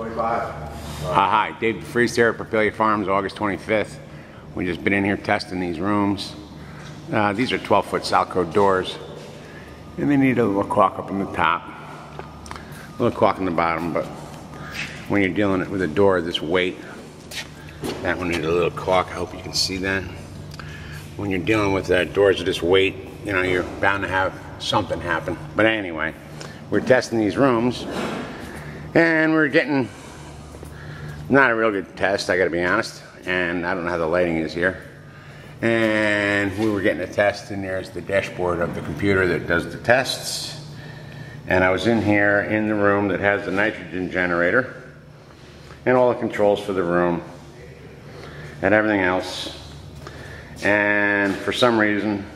25. Hi, Dave DeFries here at Porpiglia Farms, August 25th. We've just been in here testing these rooms. These are 12-foot Salco doors, and they need a little caulk up on the top, a little caulk on the bottom, but when you're dealing with a door of this weight, that one needs a little caulk. I hope you can see that. When you're dealing with doors of this weight, you know, you're bound to have something happen. But anyway, we're testing these rooms, and we're getting not a real good test, I gotta be honest, and I don't know how the lighting is here. And we were getting a test, and there's the dashboard of the computer that does the tests. And I was in here in the room that has the nitrogen generator and all the controls for the room and everything else. And for some reason,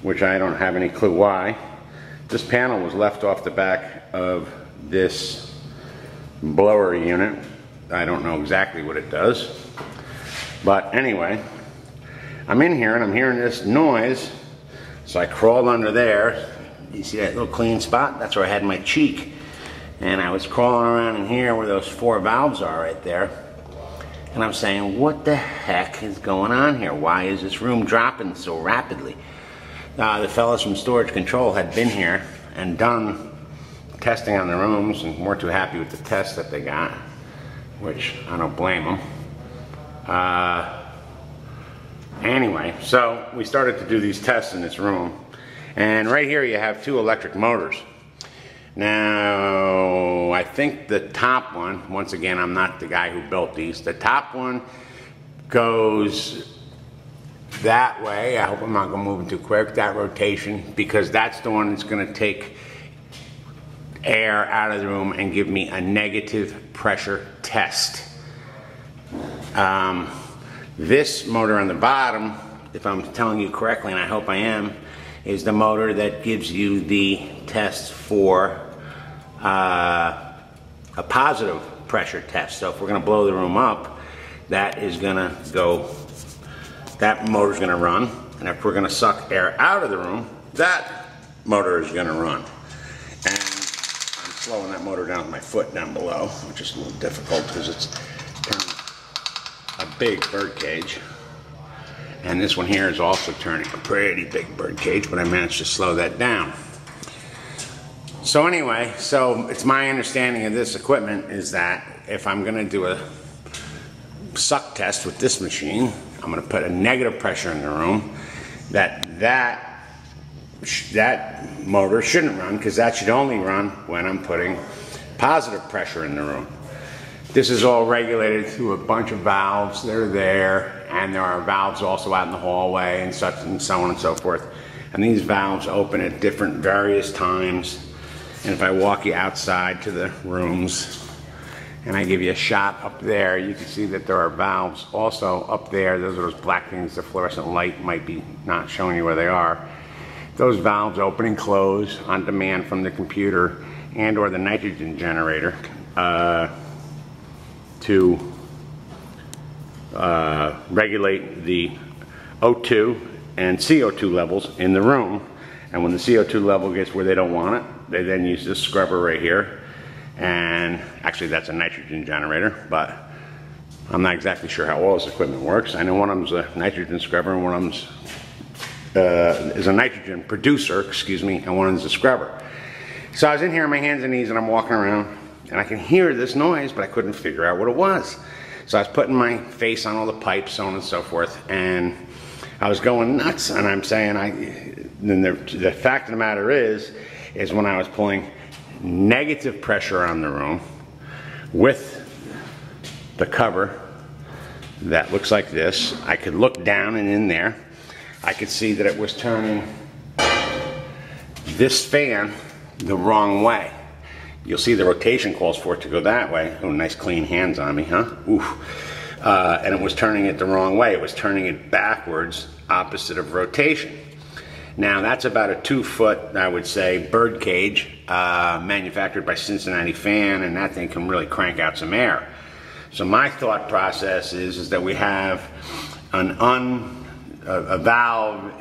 which I don't have any clue why, this panel was left off the back of this blower unit. I don't know exactly what it does, but anyway, I'm in here and I'm hearing this noise, so I crawled under there. You see that little clean spot? That's where I had my cheek, and I was crawling around in here where those 4 valves are right there, and I'm saying, what the heck is going on here? Why is this room dropping so rapidly? The fellows from Storage Control had been here and done testing on the rooms and weren't too happy with the test that they got, which I don't blame them. Anyway, so we started to do these tests in this room, and right here you have 2 electric motors. Now, I think the top one, once again, I'm not the guy who built these, the top one goes that way. I hope I'm not going to move it too quick, that rotation, because that's the one that's going to take air out of the room and give me a negative pressure test. This motor on the bottom, if I'm telling you correctly, and I hope I am, is the motor that gives you the test for a positive pressure test. So if we're going to blow the room up, that is going to go, that motor is going to run, and if we're going to suck air out of the room, that motor is going to run. And I'm slowing that motor down with my foot down below, which is a little difficult because it's turning a big bird cage. And this one here is also turning a pretty big bird cage, but I managed to slow that down. So anyway, so it's my understanding of this equipment is that if I'm going to do a suck test with this machine, I'm going to put a negative pressure in the room, that motor shouldn't run, because that should only run when I'm putting positive pressure in the room. This is all regulated through a bunch of valves that are there, and there are valves also out in the hallway and such and so on and so forth. And these valves open at different various times. And if I walk you outside to the rooms and I give you a shot up there, you can see that there are valves also up there. Those are those black things, the fluorescent light might be not showing you where they are. Those valves open and close on demand from the computer and or the nitrogen generator to regulate the O2 and CO2 levels in the room. And when the CO2 level gets where they don't want it, they then use this scrubber right here. And actually that's a nitrogen generator, but I'm not exactly sure how all this equipment works. I know one of them's a nitrogen scrubber and one of them's is a nitrogen producer, excuse me, and one of them's a scrubber. So I was in here on my hands and knees and I'm walking around and I can hear this noise, but I couldn't figure out what it was. So I was putting my face on all the pipes, so on and so forth, and I was going nuts, and I'm saying, the fact of the matter is when I was pulling negative pressure on the room with the cover that looks like this, I could look down, and in there I could see that it was turning this fan the wrong way. You'll see the rotation calls for it to go that way. Oh, nice clean hands on me, huh? Oof. And it was turning it the wrong way. It was turning it backwards, opposite of rotation. Now that's about a 2-foot, I would say, bird cage, manufactured by Cincinnati Fan, and that thing can really crank out some air. So my thought process is that we have a valve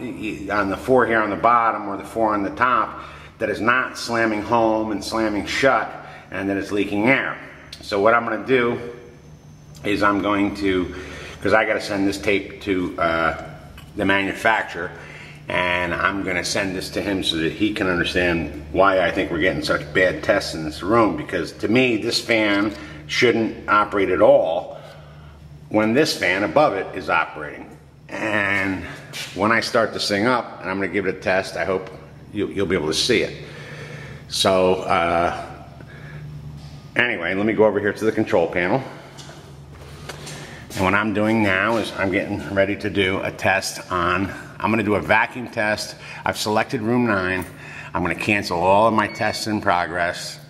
on the 4 here on the bottom or the 4 on the top that is not slamming home and slamming shut, and that is leaking air. So what I'm going to do is I'm going to, because I got to send this tape to the manufacturer, and I'm going to send this to him so that he can understand why I think we're getting such bad tests in this room. Because to me, this fan shouldn't operate at all when this fan above it is operating. And when I start this thing up, and I'm going to give it a test, I hope you'll be able to see it. So anyway, let me go over here to the control panel. And what I'm doing now is I'm getting ready to do a test on, I'm going to do a vacuum test. I've selected room 9. I'm going to cancel all of my tests in progress.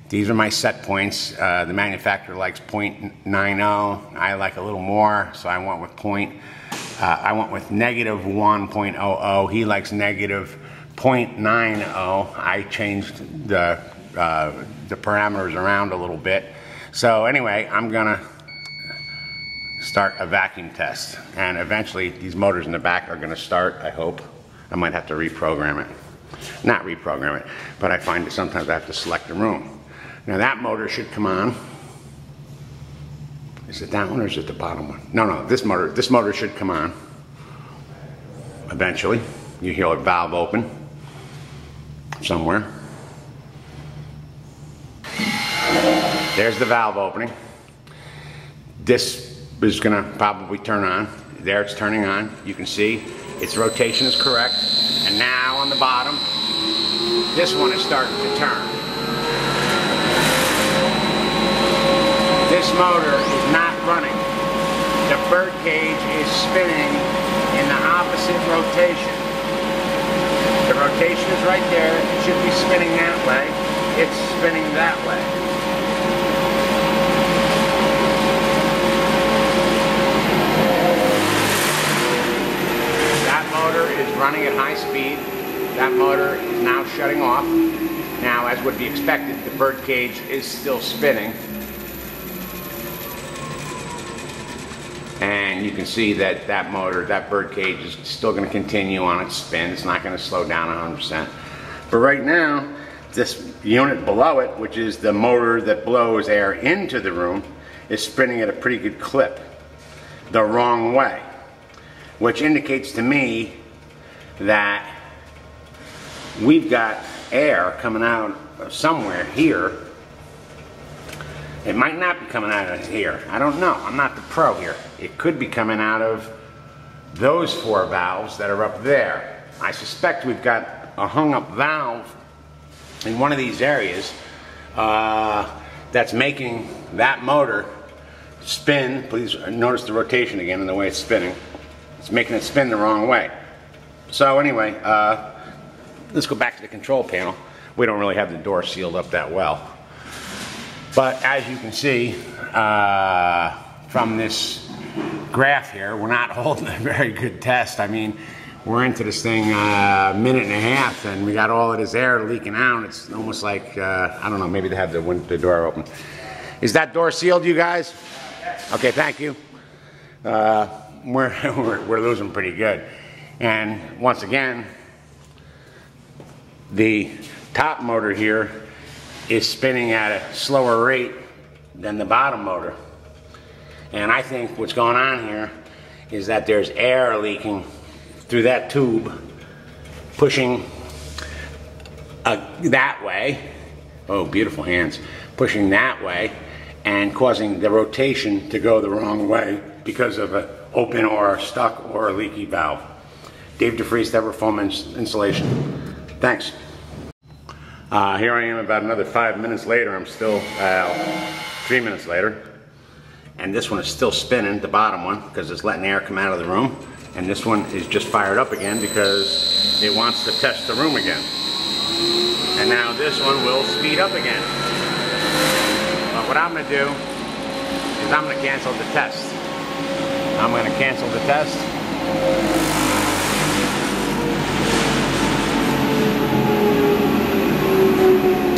These are my set points. The manufacturer likes 0.90. I like a little more, so I went with negative 1.00. He likes negative 0.90. I changed the parameters around a little bit. So anyway, I'm gonna start a vacuum test, and eventually these motors in the back are gonna start, I hope. I might have to reprogram it. Not reprogram it, but I find that sometimes I have to select a room. Now that motor should come on. Is it that one or is it the bottom one? No, this motor should come on eventually. You hear a valve open somewhere. There's the valve opening. This is gonna probably turn on. There, it's turning on. You can see its rotation is correct. And now on the bottom, this one is starting to turn. This motor is not running. The bird cage is spinning in the opposite rotation. The rotation is right there. It should be spinning that way. It's spinning that way. That motor is running at high speed. That motor is now shutting off. Now, as would be expected, the bird cage is still spinning. And you can see that that motor, that bird cage is still going to continue on its spin. It's not going to slow down 100%. But right now, this unit below it, which is the motor that blows air into the room, is spinning at a pretty good clip the wrong way, which indicates to me that we've got air coming out of somewhere here. It might not be coming out of here. I don't know. I'm not the pro here. It could be coming out of those 4 valves that are up there. I suspect we've got a hung up valve in one of these areas that's making that motor spin. Please notice the rotation again and the way it's spinning. It's making it spin the wrong way. So anyway, let's go back to the control panel. We don't really have the door sealed up that well. But as you can see from this graph here, we're not holding a very good test. I mean, we're into this thing a minute and a half, and we got all of this air leaking out. It's almost like, I don't know, maybe they have the door open. Is that door sealed, you guys? Okay, thank you. We're losing pretty good. And once again, the top motor here is spinning at a slower rate than the bottom motor. And I think what's going on here is that there's air leaking through that tube, pushing that way. Oh, beautiful hands. Pushing that way and causing the rotation to go the wrong way because of an open or a stuck or a leaky valve. Dave DeFries, Ever Foam Insulation. Thanks. Here I am about another 5 minutes later. I'm still 3 minutes later. And this one is still spinning, the bottom one, because it's letting air come out of the room. And this one is just fired up again because it wants to test the room again. And now this one will speed up again. But what I'm going to do is I'm going to cancel the test. I'm going to cancel the test.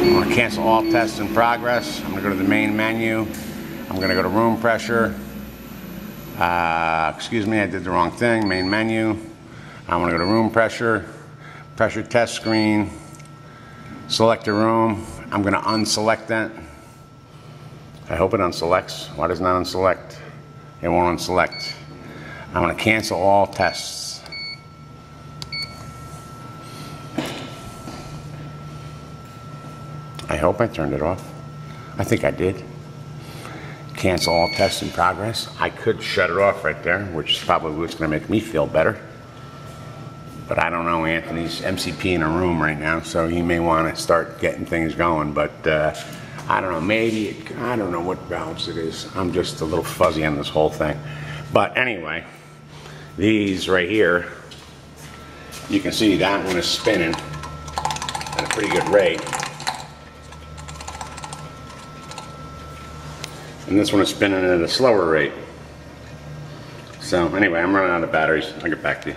I'm going to cancel all tests in progress. I'm going to go to the main menu. I'm going to go to room pressure. Excuse me, I did the wrong thing. Main menu. I'm going to go to room pressure. Pressure test screen. Select a room. I'm going to unselect that. I hope it unselects. Why does it not unselect? It won't unselect. I'm going to cancel all tests. I hope I turned it off. I think I did. Cancel all tests in progress. I could shut it off right there, which is probably what's going to make me feel better. But I don't know, Anthony's MCP in a room right now, so he may want to start getting things going. But I don't know, maybe, I don't know what valves it is. I'm just a little fuzzy on this whole thing. But anyway, these right here, you can see that one is spinning at a pretty good rate. And this one is spinning at a slower rate. So anyway, I'm running out of batteries. I'll get back to you.